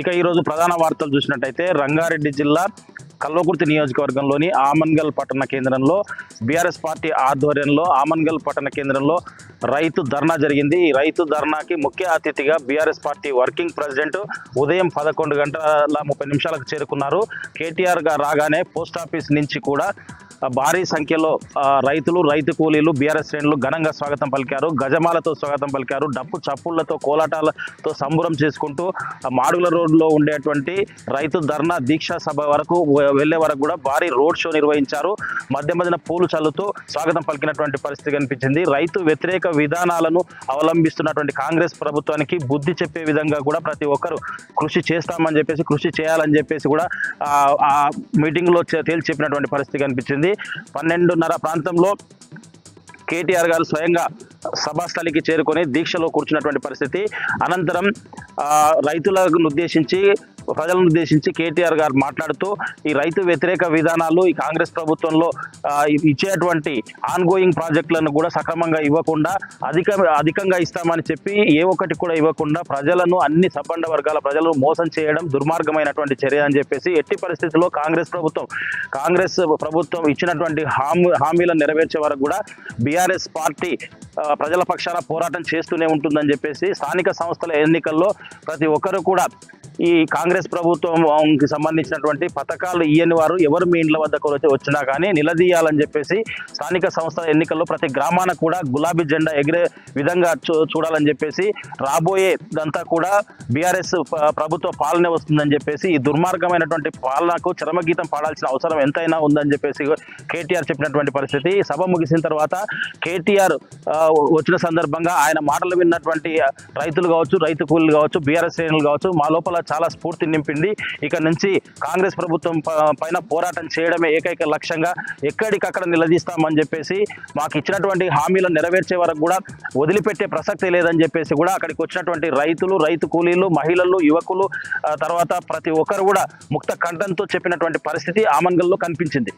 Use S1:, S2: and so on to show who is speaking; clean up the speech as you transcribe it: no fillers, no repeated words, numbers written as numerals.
S1: ఇక ఈరోజు ప్రధాన వార్తలు చూసినట్టయితే రంగారెడ్డి జిల్లా కల్వకుర్తి నియోజకవర్గంలోని ఆమన్గల్ పట్టణ కేంద్రంలో బీఆర్ఎస్ పార్టీ ఆధ్వర్యంలో ఆమన్గల్ పట్టణ కేంద్రంలో రైతు ధర్నా జరిగింది. ఈ రైతు ధర్నాకి ముఖ్య అతిథిగా బీఆర్ఎస్ పార్టీ వర్కింగ్ ప్రెసిడెంట్ ఉదయం 11 గంటల 30 నిమిషాలకు చేరుకున్నారు. కేటీఆర్ గారు రాగానే పోస్ట్ ఆఫీస్ నుంచి కూడా భారీ సంఖ్యలో రైతులు, రైతు కూలీలు, బీఆర్ఎస్ శ్రేణులు ఘనంగా స్వాగతం పలికారు. గజమాలతో స్వాగతం పలికారు. డప్పు చప్పుళ్లతో, కోలాటాలతో సంబురం చేసుకుంటూ మాడుగుల రోడ్లో ఉండేటువంటి రైతు ధర్నా దీక్షా సభ వరకు వెళ్లే వరకు కూడా భారీ రోడ్ షో నిర్వహించారు. మధ్య మధ్యన పూలు చల్లుతూ స్వాగతం పలికినటువంటి పరిస్థితి కనిపించింది. రైతు వ్యతిరేక విధానాలను అవలంబిస్తున్నటువంటి కాంగ్రెస్ ప్రభుత్వానికి బుద్ధి చెప్పే విధంగా కూడా ప్రతి ఒక్కరు కృషి చేస్తామని చెప్పేసి, కృషి చేయాలని చెప్పేసి కూడా ఆ మీటింగ్లో తేల్చి చెప్పినటువంటి పరిస్థితి కనిపించింది. 12:30 ప్రాంతంలో కేటీఆర్ గారు స్వయంగా సభాస్థలికి చేరుకొని దీక్షలో కూర్చున్నటువంటి పరిస్థితి. అనంతరం రైతులను ఉద్దేశించి, ప్రజలను ఉద్దేశించి కేటీఆర్ గారు మాట్లాడుతూ ఈ రైతు వ్యతిరేక విధానాలు ఈ కాంగ్రెస్ ప్రభుత్వంలో ఇచ్చేటువంటి ఆన్గోయింగ్ ప్రాజెక్టులను కూడా సక్రమంగా ఇవ్వకుండా అధికంగా ఇస్తామని చెప్పి ఏ ఒక్కటి కూడా ఇవ్వకుండా ప్రజలను, అన్ని సబ్బండ వర్గాల ప్రజలను మోసం చేయడం దుర్మార్గమైనటువంటి చర్య అని చెప్పేసి, ఎట్టి పరిస్థితుల్లో కాంగ్రెస్ ప్రభుత్వం ఇచ్చినటువంటి హామీలను నెరవేర్చే వరకు కూడా బీఆర్ఎస్ పార్టీ ప్రజల పక్షాన పోరాటం చేస్తూనే ఉంటుందని చెప్పేసి, స్థానిక సంస్థల ఎన్నికల్లో ప్రతి ఒక్కరు కూడా ఈ కాంగ్రెస్ ప్రభుత్వంకి సంబంధించినటువంటి పథకాలు ఇయ్యని వారు ఎవరు మీ ఇండ్ల వద్దకు వచ్చినా కానీ నిలదీయాలని చెప్పేసి, స్థానిక సంస్థల ఎన్నికల్లో ప్రతి గ్రామాన కూడా గులాబీ జెండా ఎగిరే విధంగా చూడాలని చెప్పేసి, రాబోయేదంతా కూడా బీఆర్ఎస్ ప్రభుత్వ పాలనే వస్తుందని చెప్పేసి, ఈ దుర్మార్గమైనటువంటి పాలనకు చరమగీతం పాడాల్సిన అవసరం ఎంతైనా ఉందని చెప్పేసి కేటీఆర్ చెప్పినటువంటి పరిస్థితి. సభ ముగిసిన తర్వాత కేటీఆర్ వచ్చిన సందర్భంగా ఆయన మాటలు విన్నటువంటి రైతులు కావచ్చు, రైతు కూలీలు కావచ్చు, బీఆర్ఎస్ శ్రేణులు కావచ్చు, మా లోపల చాలా స్ఫూర్తి నింపింది. ఇక నుంచి కాంగ్రెస్ ప్రభుత్వం పైన పోరాటం చేయడమే ఏకైక లక్ష్యంగా ఎక్కడికక్కడ నిలదీస్తామని చెప్పేసి, మాకు ఇచ్చినటువంటి హామీలను నెరవేర్చే వరకు కూడా వదిలిపెట్టే ప్రసక్తి లేదని చెప్పేసి కూడా అక్కడికి వచ్చినటువంటి రైతులు, రైతు కూలీలు, మహిళలు, యువకులు, తర్వాత ప్రతి ఒక్కరు కూడా ముక్త కంఠంతో చెప్పినటువంటి పరిస్థితి ఆమన్గల్లో కనిపించింది.